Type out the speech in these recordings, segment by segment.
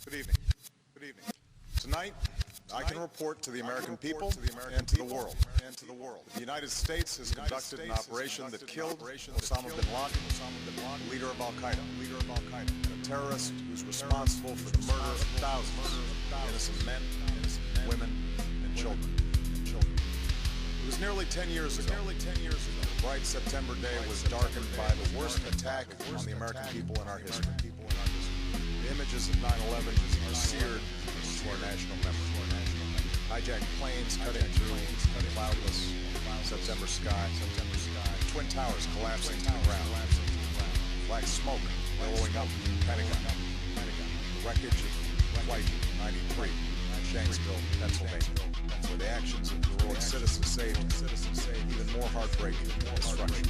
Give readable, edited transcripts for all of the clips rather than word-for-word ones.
Good evening. Tonight, I can report to the American people and to the world. The United States has conducted an operation that killed Osama bin Laden, leader of Al-Qaeda, a terrorist who's responsible for the murder of thousands of innocent men, women, and children. It was nearly 10 years ago. A bright September day was darkened by the worst attack on the American people in our history. The images of 9/11 are seared into our national memory. Hijacked planes cutting through a cloudless September sky. Twin towers collapsing to the ground. Black smoke billowing up from the Pentagon. Wreckage of Flight 93 in Shanksville, Pennsylvania, where the actions of heroic citizens saved even more heartbreaking destruction.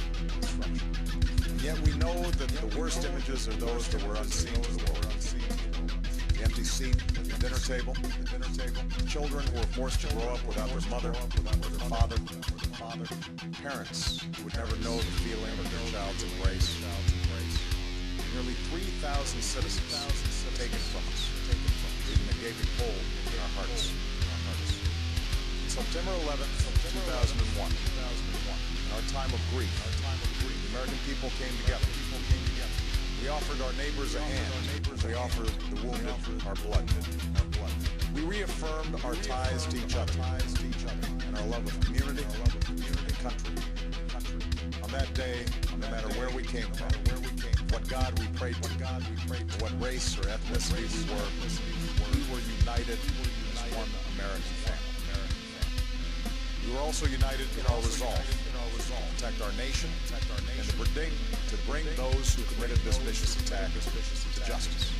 And yet we know that the worst images are those that were unseen to the world. The empty seat at the dinner table, children who were forced to grow up without their mother or their father, parents who would never know the feeling of their child's embrace. Nearly 3,000 citizens taken from us, leaving a gaping hole in our hearts. September 11th, 2001, in our time of grief, the American people came together. We offered our neighbors a hand. We offered the wounded our blood. We reaffirmed our ties to each other and our love of community and country. On that day, no matter where we came from, what God we prayed to, what race or ethnicity we were united as one American family. We were also united in our resolve to protect our nation and to bring those who committed this vicious attack to justice.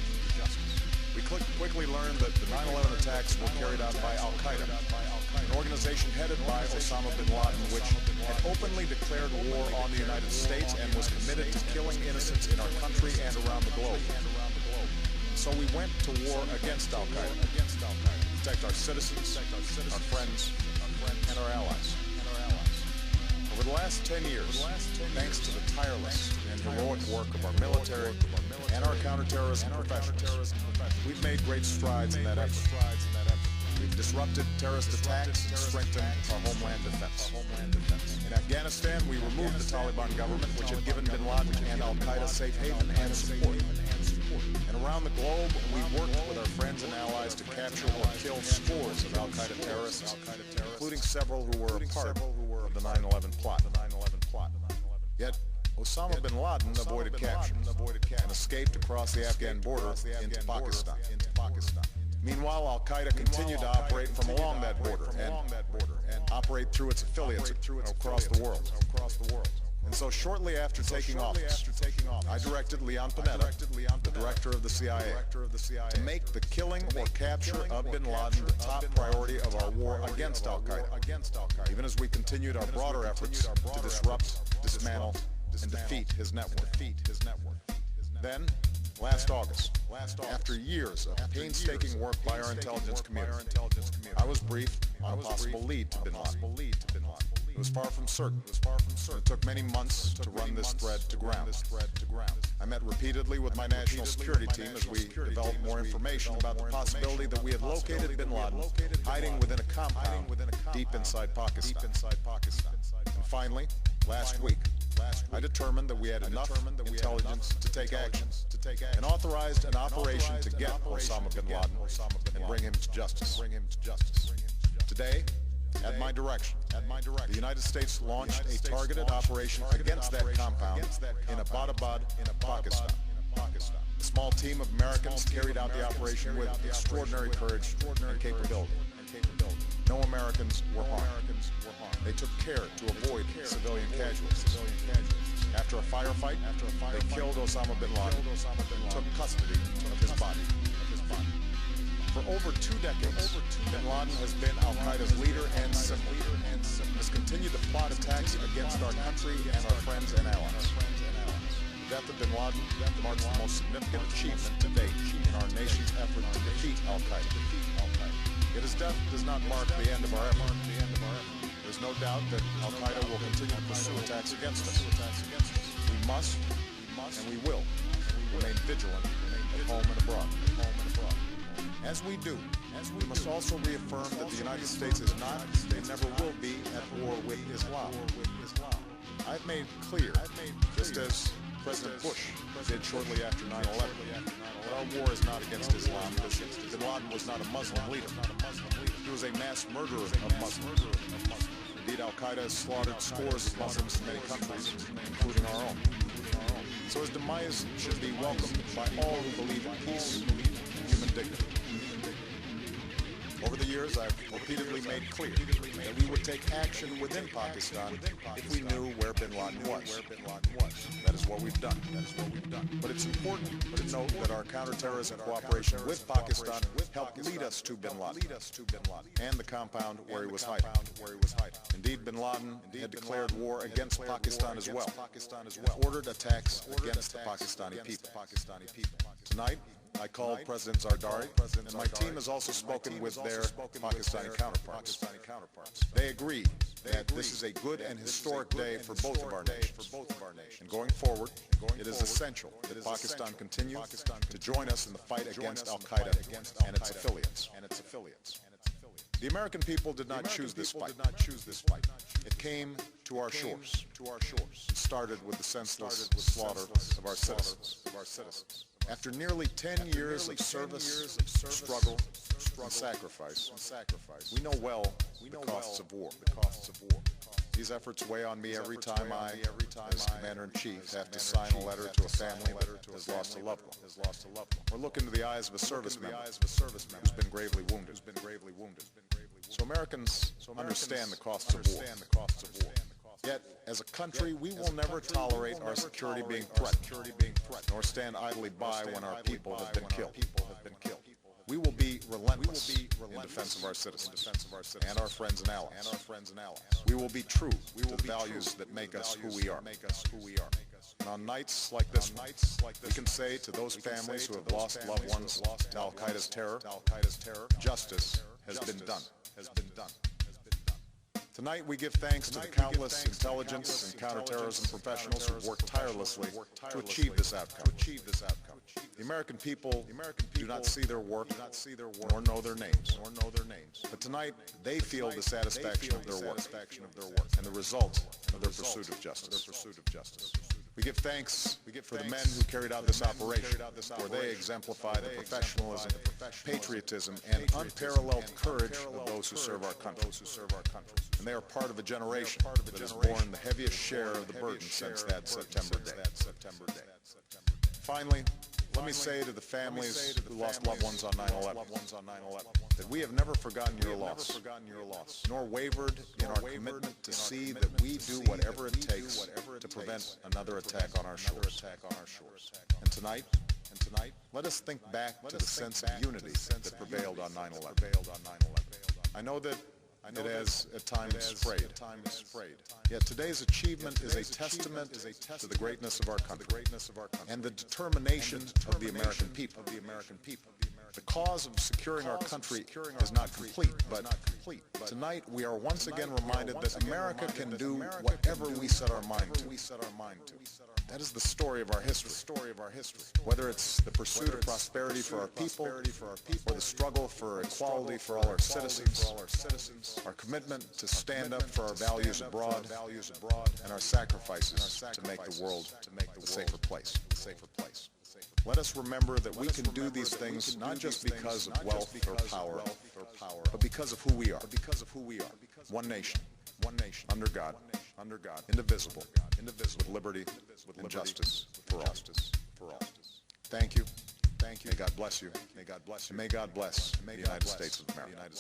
We quickly learned that the 9/11 attacks were carried out by Al-Qaeda, an organization headed by Osama bin Laden, which had openly declared war on the United States and was committed to killing innocents in our country and around the globe. So we went to war against Al-Qaeda, to protect our citizens, our friends, and our allies. Over the last 10 years, thanks to the tireless and heroic work of our military and our counterterrorism professionals, we've made great strides in that effort. We've disrupted terrorist attacks and strengthened our homeland defense. In Afghanistan, we removed the Taliban government, which had given bin Laden and Al-Qaeda safe haven and support. And around the globe, we've worked with our friends and allies to capture or kill scores of Al-Qaeda terrorists, including several who were a part of the 9/11 plot. Yet, Osama bin Laden avoided capture and escaped across the Afghan border into Pakistan. Meanwhile, Al-Qaeda continued to operate from along that border and operate through its affiliates across the world. And so shortly after taking office, I directed Leon Panetta, the director of the CIA, to make the killing or capture of bin Laden the top priority of our war against Al-Qaeda, even as we continued our broader efforts to disrupt, dismantle, and defeat his network. Then, last August, after years of painstaking work by our intelligence community, I was briefed on a possible lead to bin Laden. It was far from certain. It took many months to run this thread to ground. I met repeatedly with my national security team as we developed more information about the possibility that we had located bin Laden hiding within a compound deep inside Pakistan. And finally, last week, I determined that we had enough intelligence to take action and authorized an operation to get Osama bin Laden and bring him to justice. Today, at my direction, the United States launched a targeted operation against that compound in Abbottabad, Pakistan. A small team of Americans carried out the operation with extraordinary courage and capability. No Americans were harmed. They took care to avoid civilian casualties. After a firefight, they killed Osama bin Laden and took custody of his body. For over 2 decades, bin Laden has been Al-Qaeda's leader and symbol, has continued to plot attacks against our country and our friends and allies. The death of bin Laden marks the most significant achievement to date in our nation's effort to defeat Al-Qaeda. Yet his death does not mark the end of our effort. There's no doubt that Al-Qaeda will continue to pursue attacks against us. We must, and we will, remain vigilant at home and abroad. As we do, we must also reaffirm that the United States is not and never will be at war with Islam. I've made clear, just as President Bush did shortly after 9/11, that our war is not against Islam. Bin Laden was not a Muslim leader. He was a mass murderer of Muslims. Indeed, Al-Qaeda has slaughtered scores of Muslims in many countries, including our own. So his demise should be welcomed by all who believe in peace and human dignity. Over the years, I've repeatedly made clear that we would take action within Pakistan if we knew where bin Laden was. That is what we've done. But it's important to note that our counterterrorism cooperation with Pakistan helped lead us to bin Laden and the compound where he was hiding. Indeed, bin Laden had declared war against Pakistan as well, and ordered attacks against the Pakistani people. Tonight, I called President Zardari, and my team has also spoken with their Pakistani counterparts. They agree that this is a good and historic day for both of our nations. And going forward, it is essential that Pakistan continue to join us in the fight against Al-Qaeda and its affiliates. The American people did not choose this fight. It came to our shores. It started with the senseless slaughter of our citizens. After nearly 10 years of service, struggle, and sacrifice, we know well the costs of war. These efforts weigh on me every time I, as Commander-in-Chief, have to sign a letter to a family that has lost a loved one, or look into the eyes of a service member who's been gravely wounded. So Americans understand the costs of war. Yet, as a country, we will never tolerate our security being threatened, nor stand idly by when our people have been killed. We will be relentless in defense of our citizens and our friends and allies. We will be true to the values that make us who we are. And on nights like this one, we can say to those families who have lost loved ones to Al-Qaeda's terror, justice has been done. Tonight, we give thanks to the countless intelligence and counterterrorism professionals who worked tirelessly to achieve this outcome. The American people do not see their work nor know their names. But tonight, they feel the satisfaction of their work and the result of their pursuit of justice. We give thanks for the men who carried out this operation, for they exemplify the professionalism, patriotism, and unparalleled courage of those who serve our country. And they are part of a generation that has borne the heaviest share of the burden since that September day. Finally, let me say to the families who lost loved ones on 9/11 that we have never forgotten your loss, nor wavered in our commitment to see that we do whatever it takes to prevent another attack on our shores. And tonight, let us think back to the sense of unity that prevailed on 9/11. I know that it has at times frayed. Yet today's achievement is a testament to the greatness of our country and the determination of the American people. The cause of securing our country is not complete, but tonight we are once again reminded that America can do whatever we set our mind to. That is the story of our history. Whether it's the pursuit of prosperity for our people, or the struggle for equality for all our citizens, our commitment to stand up for our values abroad, and our sacrifices to make the world a safer place. Let us remember that we can do these things not just because of wealth or power, but because of who we are. One nation, under God, indivisible, with liberty and justice for all. Thank you. May God bless you. And may God bless the United States of America.